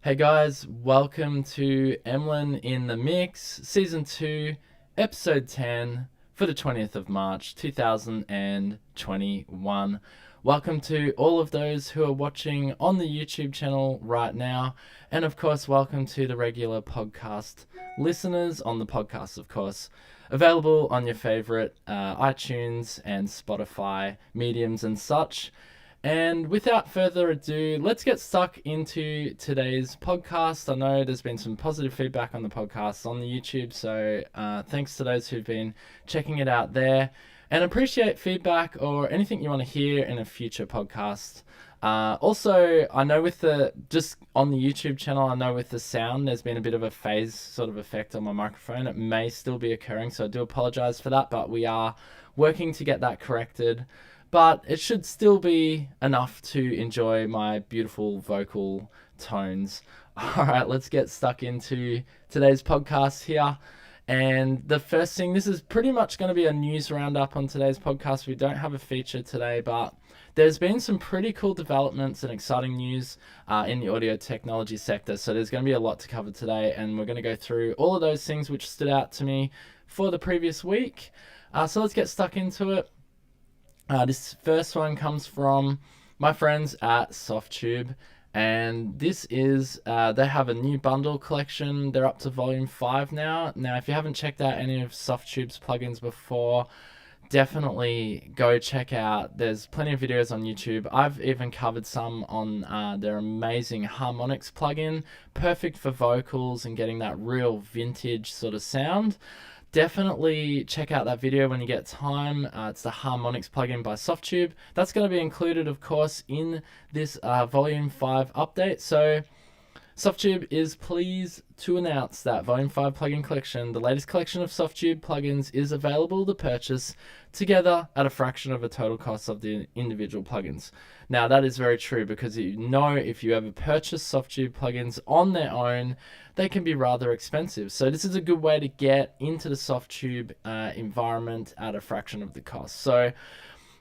Hey guys, welcome to Emlyn in the Mix, Season 2, Episode 10 for the 20th of March 2021. Welcome to all of those who are watching on the YouTube channel right now, and of course, welcome to the regular podcast listeners on the podcast, of course. Available on your favorite iTunes and Spotify mediums and such. And without further ado, let's get stuck into today's podcast. I know there's been some positive feedback on the podcast on the YouTube, so thanks to those who've been checking it out there. And appreciate feedback or anything you want to hear in a future podcast. Also, I know just on the YouTube channel, I know with the sound, there's been a bit of a phase sort of effect on my microphone. It may still be occurring, so I do apologize for that, but we are working to get that corrected. But it should still be enough to enjoy my beautiful vocal tones. All right, let's get stuck into today's podcast here. And the first thing, this is pretty much going to be a news roundup on today's podcast. We don't have a feature today, but there's been some pretty cool developments and exciting news in the audio technology sector. So there's going to be a lot to cover today, and we're going to go through all of those things which stood out to me for the previous week. So let's get stuck into it. This first one comes from my friends at Softube, and this is, they have a new bundle collection. They're up to volume 5 now. Now, if you haven't checked out any of Softube's plugins before, definitely go check out. There's plenty of videos on YouTube. I've even covered some on their amazing harmonics plugin, perfect for vocals and getting that real vintage sort of sound. Definitely check out that video when you get time. It's the Harmonics plugin by Softube. That's going to be included, of course, in this Volume 5 update. So Softube is pleased to announce that Volume 5 plugin collection, the latest collection of Softube plugins, is available to purchase together at a fraction of the total cost of the individual plugins. Now, that is very true, because if you ever purchase Softube plugins on their own, they can be rather expensive. So this is a good way to get into the Softube environment at a fraction of the cost. So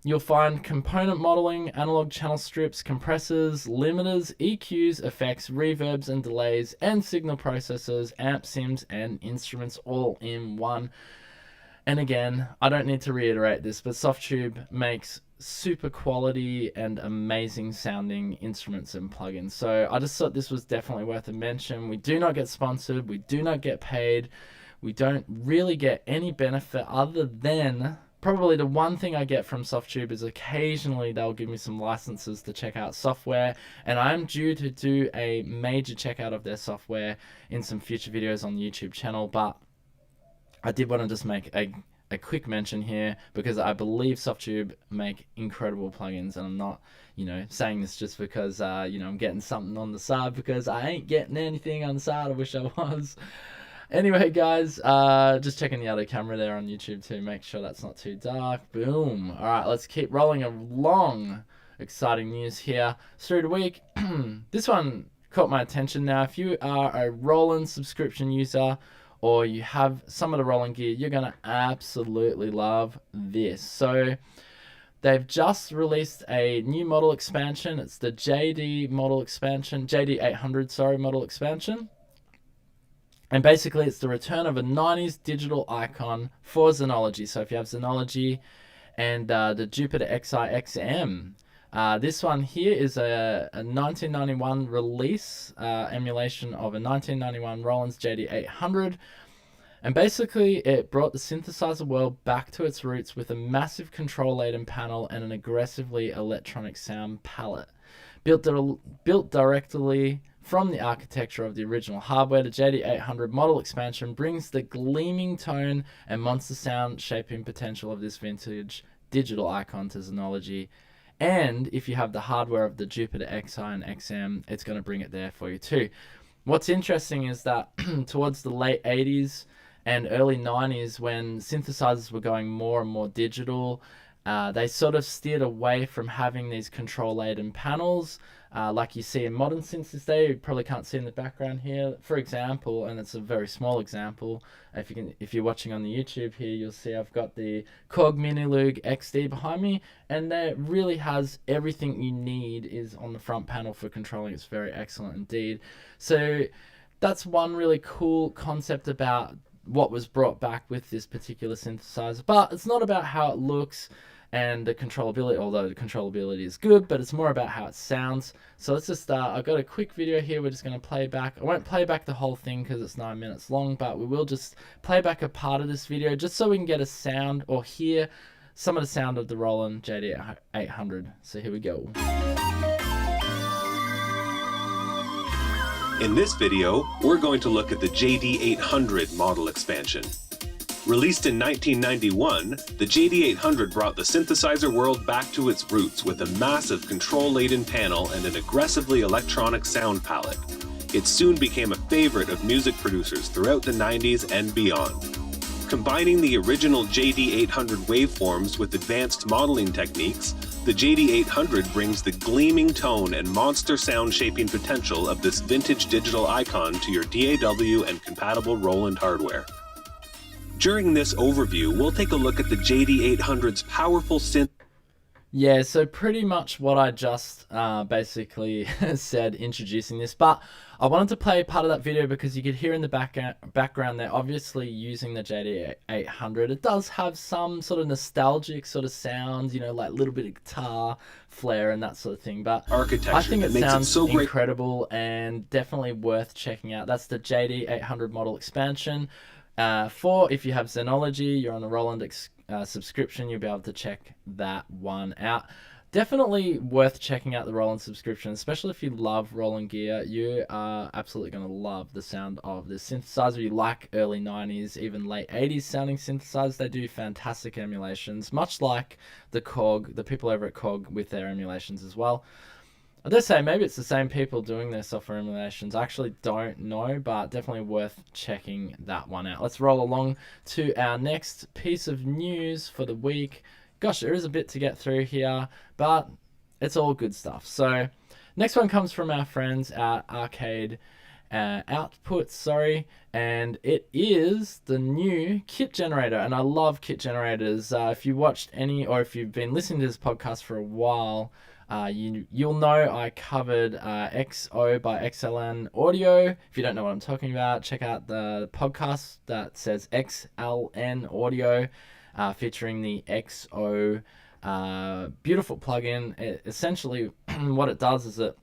you'll find component modeling, analog channel strips, compressors, limiters, EQs, effects, reverbs and delays, and signal processors, amp sims, and instruments all in one. And again, I don't need to reiterate this, but Softube makes super quality and amazing sounding instruments and plugins. So I just thought this was definitely worth a mention. We do not get sponsored. We do not get paid. We don't really get any benefit other than probably the one thing I get from Softube is occasionally they'll give me some licenses to check out software, and I am due to do a major checkout of their software in some future videos on the YouTube channel. But I did want to just make a quick mention here, because I believe Softube make incredible plugins, and I'm not, saying this just because, I'm getting something on the side, because I ain't getting anything on the side. I wish I was. Anyway, guys, just checking the other camera there on YouTube to make sure that's not too dark. Boom. All right, let's keep rolling along. Exciting news here through the week. This one caught my attention. Now, if you are a Roland subscription user, or you have some of the Roland gear, you're going to absolutely love this. So they've just released a new model expansion. It's the JD model expansion, JD 800, model expansion. And basically, it's the return of a 90s digital icon for Xenology. So if you have Xenology and the Jupiter Xi XM, this one here is a 1991 release, emulation of a 1991 Roland's JD 800. And basically, it brought the synthesizer world back to its roots with a massive control-laden panel and an aggressively electronic sound palette. Built directly from the architecture of the original hardware, the JD 800 model expansion brings the gleaming tone and monster sound shaping potential of this vintage digital icon to Xenology. And if you have the hardware of the Jupiter Xi and XM, it's going to bring it there for you too. What's interesting is that towards the late 80s and early 90s, when synthesizers were going more and more digital, They sort of steered away from having these control-laden panels like you see in modern synths today. You probably can't see in the background here, for example, and it's a very small example. If you're watching on the YouTube here, you'll see I've got the Korg Minilug XD behind me, and that really has everything you need is on the front panel for controlling. It's very excellent indeed. So that's one really cool concept about what was brought back with this particular synthesizer, but it's not about how it looks and the controllability, although the controllability is good, but it's more about how it sounds. So let's just start. I've got a quick video here. We're just going to play back. I won't play back the whole thing because it's 9 minutes long, but we will just play back a part of this video just so we can get a sound or hear some of the sound of the Roland JD800. So here we go. In this video, we're going to look at the JD800 model expansion. Released in 1991, the JD800 brought the synthesizer world back to its roots with a massive control-laden panel and an aggressively electronic sound palette. It soon became a favorite of music producers throughout the 90s and beyond. Combining the original JD800 waveforms with advanced modeling techniques, the JD800 brings the gleaming tone and monster sound shaping potential of this vintage digital icon to your DAW and compatible Roland hardware. During this overview, we'll take a look at the JD800's powerful synth. Yeah, so pretty much what I just basically said introducing this, but I wanted to play part of that video because you could hear in the background they're obviously using the JD800. It does have some sort of nostalgic sort of sound, you know, like a little bit of guitar flair and that sort of thing, but Architecture I think it makes sounds it so great. incredible and definitely worth checking out. That's the JD800 model expansion. If you have Xenology, you're on a Roland subscription, you'll be able to check that one out. Definitely worth checking out the Roland subscription, especially if you love Roland gear. You are absolutely going to love the sound of this synthesizer. You like early 90s, even late 80s sounding synthesizers. They do fantastic emulations, much like the Korg, the people over at Korg with their emulations as well. I dare say maybe it's the same people doing their software emulations. I actually don't know, but definitely worth checking that one out. Let's roll along to our next piece of news for the week. Gosh, there is a bit to get through here, but it's all good stuff. So next one comes from our friends at Arcade Outputs, and it is the new kit generator. And I love kit generators. If you watched any, or if you've been listening to this podcast for a while, you'll know I covered XO by XLN Audio. If you don't know what I'm talking about, check out the podcast that says XLN Audio, featuring the XO beautiful plugin. Essentially, what it does is it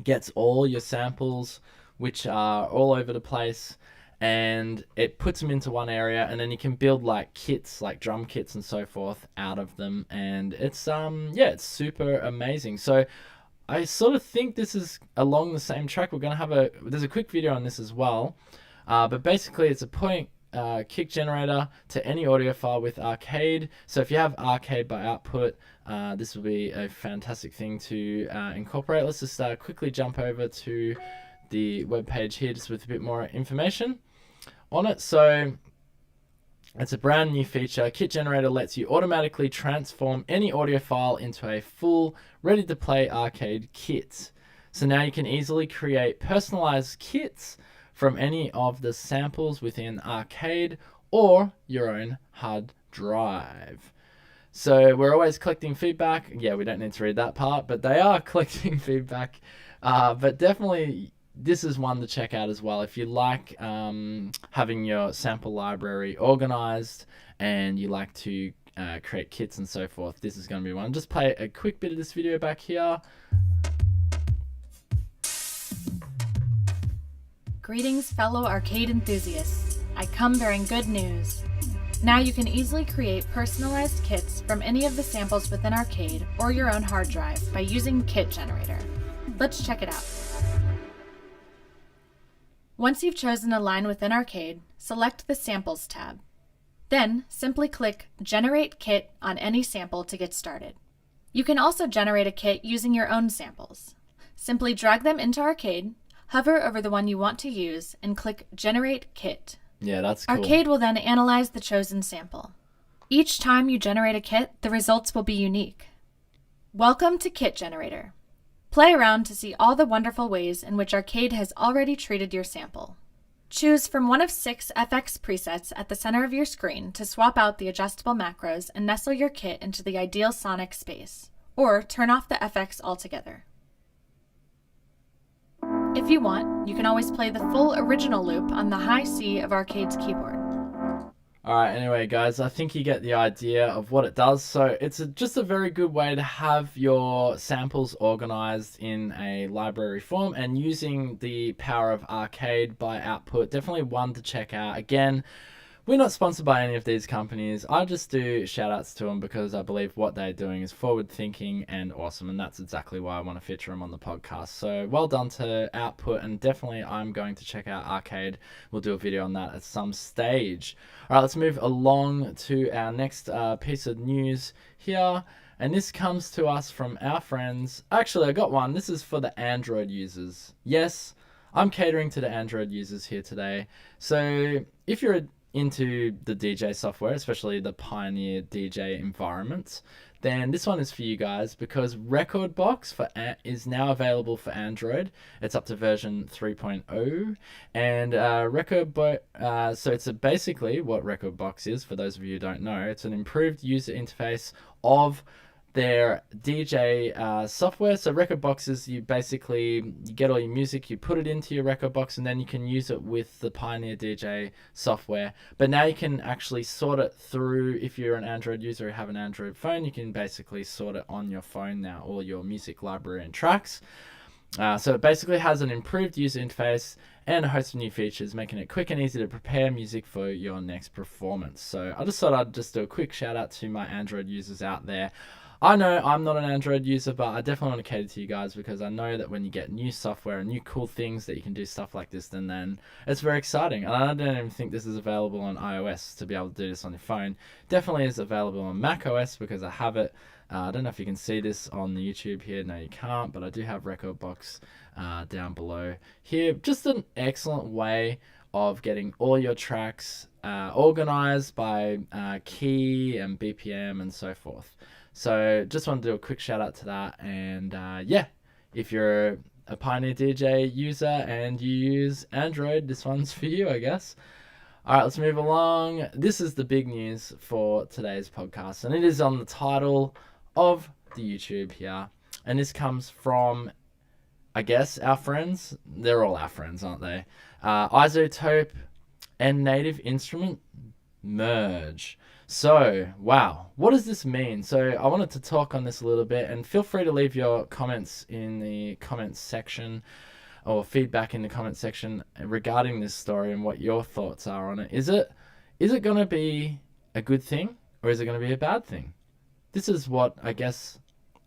gets all your samples, which are all over the place, and it puts them into one area, and then you can build like kits, like drum kits and so forth out of them, and it's it's super amazing. So I sort of think this is along the same track. We're gonna have there's a quick video on this as well, but basically it's a point kick generator to any audio file with Arcade. So if you have Arcade by Output, this will be a fantastic thing to incorporate. Let's just quickly jump over to the web page here just with a bit more information on it. So it's a brand new feature. Kit Generator lets you automatically transform any audio file into a full, ready to play arcade kit. So now you can easily create personalized kits from any of the samples within Arcade or your own hard drive. So we're always collecting feedback. Yeah, we don't need to read that part, but they are collecting feedback. But definitely this is one to check out as well. If you like having your sample library organized and you like to create kits and so forth, this is going to be one. Just play a quick bit of this video back here. Greetings, fellow arcade enthusiasts. I come bearing good news. Now you can easily create personalized kits from any of the samples within Arcade or your own hard drive by using Kit Generator. Let's check it out. Once you've chosen a line within Arcade, select the Samples tab. Then simply click Generate Kit on any sample to get started. You can also generate a kit using your own samples. Simply drag them into Arcade, hover over the one you want to use, and click Generate Kit. Yeah, that's cool. Arcade will then analyze the chosen sample. Each time you generate a kit, the results will be unique. Welcome to Kit Generator. Play around to see all the wonderful ways in which Arcade has already treated your sample. Choose from one of 6 FX presets at the center of your screen to swap out the adjustable macros and nestle your kit into the ideal sonic space, or turn off the FX altogether. If you want, you can always play the full original loop on the high C of Arcade's keyboard. Alright, anyway guys, I think you get the idea of what it does. So it's just a very good way to have your samples organized in a library form, and using the power of Arcade by Output, definitely one to check out. Again, we're not sponsored by any of these companies. I just do shout outs to them because I believe what they're doing is forward thinking and awesome, and that's exactly why I want to feature them on the podcast. So well done to Output, and definitely I'm going to check out Arcade. We'll do a video on that at some stage. All right, let's move along to our next piece of news here. And this comes to us from our friends. Actually, I got one. This is for the Android users. Yes, I'm catering to the Android users here today. So if you're into the DJ software, especially the Pioneer DJ environments, then this one is for you guys, because Rekordbox is now available for Android. It's up to version 3.0, and so it's basically what Rekordbox is, for those of you who don't know. It's an improved user interface of their DJ software. So Rekordbox is you get all your music, you put it into your Rekordbox, and then you can use it with the Pioneer DJ software. But now you can actually sort it through. If you're an Android user or have an Android phone, you can basically sort it on your phone now, all your music library and tracks. So it basically has an improved user interface and a host of new features, making it quick and easy to prepare music for your next performance. So I just thought I'd just do a quick shout out to my Android users out there. I know I'm not an Android user, but I definitely want to cater to you guys, because I know that when you get new software and new cool things that you can do stuff like this, then it's very exciting. And I don't even think this is available on iOS to be able to do this on your phone. Definitely is available on Mac OS, because I have it. I don't know if you can see this on the YouTube here. No, you can't, but I do have Rekordbox down below here. Just an excellent way of getting all your tracks organized by key and BPM and so forth. So just want to do a quick shout out to that. And yeah, if you're a Pioneer DJ user and you use Android, this one's for you, I guess. All right, let's move along. This is the big news for today's podcast, and it is on the title of the YouTube here. And this comes from, I guess, our friends. They're all our friends, aren't they? iZotope and Native Instrument merge. So, wow, what does this mean? So I wanted to talk on this a little bit, and feel free to leave your comments in the comments section, or feedback in the comments section regarding this story and what your thoughts are on it. Is it going to be a good thing, or is it going to be a bad thing? This is what I guess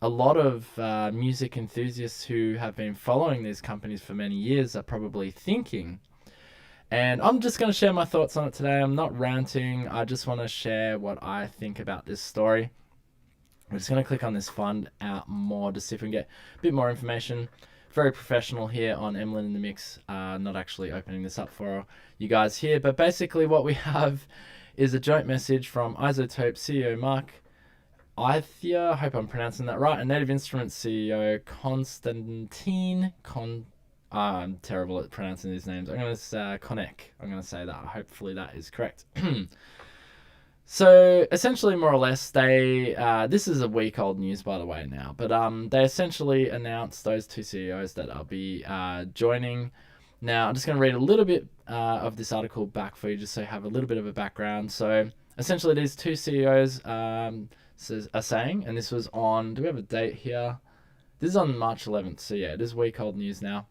a lot of music enthusiasts who have been following these companies for many years are probably thinking. And I'm just going to share my thoughts on it today. I'm not ranting. I just want to share what I think about this story. I'm just going to click on this Find Out More to see if we can get a bit more information. Very professional here on Emlyn in the Mix. Not actually opening this up for you guys here. But basically what we have is a joint message from iZotope CEO Mark Ithia, I hope I'm pronouncing that right, and Native Instruments CEO Konstantin I'm terrible at pronouncing these names. I'm going to say Konek. I'm going to say that. Hopefully that is correct. So essentially, more or less, they this is a week old news, by the way, now, but they essentially announced, those two CEOs, that I'll be joining. Now I'm just going to read a little bit of this article back for you, just so you have a little bit of a background. So essentially, these two CEOs are saying, and this was on, do we have a date here? This is on March 11th, so yeah, it is week old news now.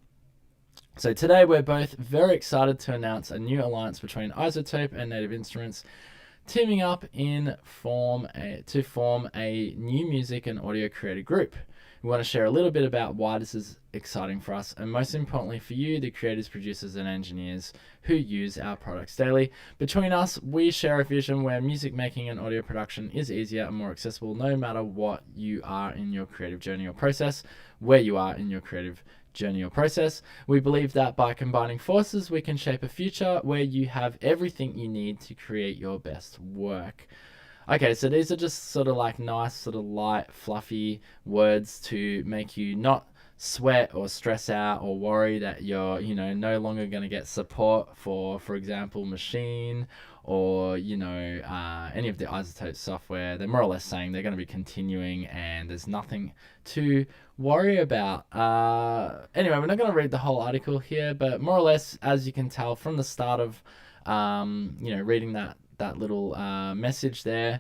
So today we're both very excited to announce a new alliance between iZotope and Native Instruments, teaming up to form a new music and audio creator group. We want to share a little bit about why this is exciting for us, and most importantly for you, the creators, producers, and engineers who use our products daily. Between us, we share a vision where music making and audio production is easier and more accessible, no matter what you are in your creative journey or process, where you are in your creative journey or process. We believe that by combining forces, we can shape a future where you have everything you need to create your best work. Okay, so these are just sort of like nice, sort of light, fluffy words to make you not sweat or stress out or worry that you're, no longer going to get support for example, Machine or, any of the iZotope software. They're more or less saying they're going to be continuing and there's nothing to worry about. Anyway, we're not going to read the whole article here, but more or less, as you can tell from the start of, reading that little message there,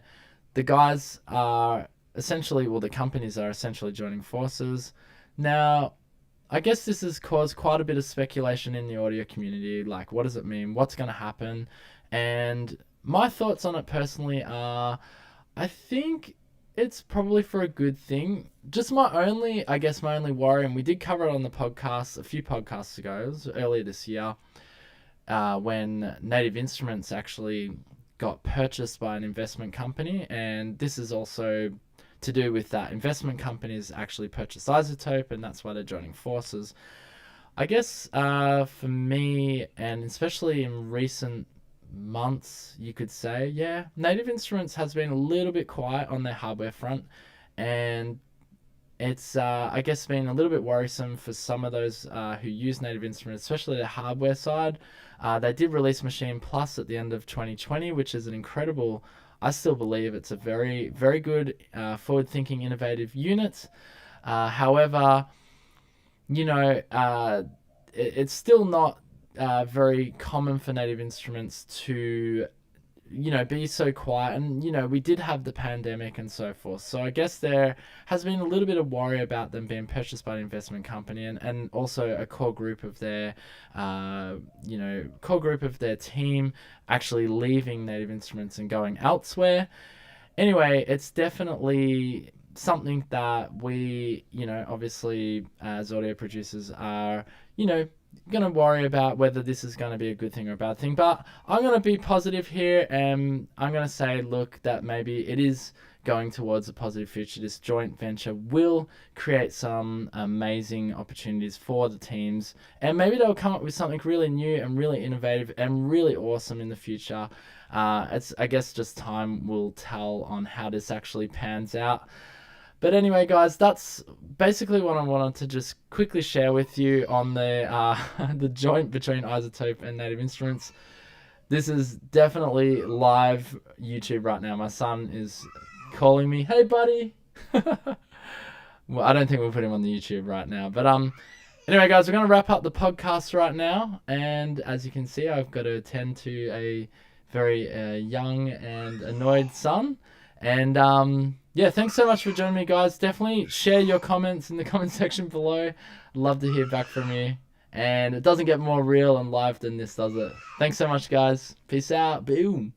the guys are essentially, well, the companies are essentially joining forces. Now, I guess this has caused quite a bit of speculation in the audio community. Like, what does it mean? What's going to happen? And my thoughts on it personally are, I think it's probably for a good thing. Just my only worry, and we did cover it on the podcast a few podcasts ago, it was earlier this year, when Native Instruments actually got purchased by an investment company, and this is also to do with that investment companies actually purchased iZotope, and that's why they're joining forces. I guess for me, and especially in recent months, you could say, yeah, Native Instruments has been a little bit quiet on their hardware front, and it's I guess been a little bit worrisome for some of those who use Native Instruments, especially the hardware side. They did release Machine Plus at the end of 2020, which is an incredible, I still believe it's a very, very good forward-thinking, innovative unit. However, it's still not very common for Native Instruments to be so quiet, and we did have the pandemic and so forth, so I guess there has been a little bit of worry about them being purchased by an investment company, and also a core group of their team actually leaving Native Instruments and going elsewhere. Anyway, it's definitely something that we, obviously as audio producers are, going to worry about whether this is going to be a good thing or a bad thing. But I'm going to be positive here, and I'm going to say, look, that maybe it is going towards a positive future. This joint venture will create some amazing opportunities for the teams, and maybe they'll come up with something really new and really innovative and really awesome in the future. I guess just time will tell on how this actually pans out. But anyway, guys, that's basically what I wanted to just quickly share with you on the the joint between iZotope and Native Instruments. This is definitely live YouTube right now. My son is calling me, "Hey, buddy." Well, I don't think we'll put him on the YouTube right now. But anyway, guys, we're going to wrap up the podcast right now. And as you can see, I've got to attend to a very young and annoyed son. And yeah, thanks so much for joining me, guys. Definitely share your comments in the comment section below. I'd love to hear back from you. And it doesn't get more real and live than this, does it? Thanks so much, guys. Peace out. Boom.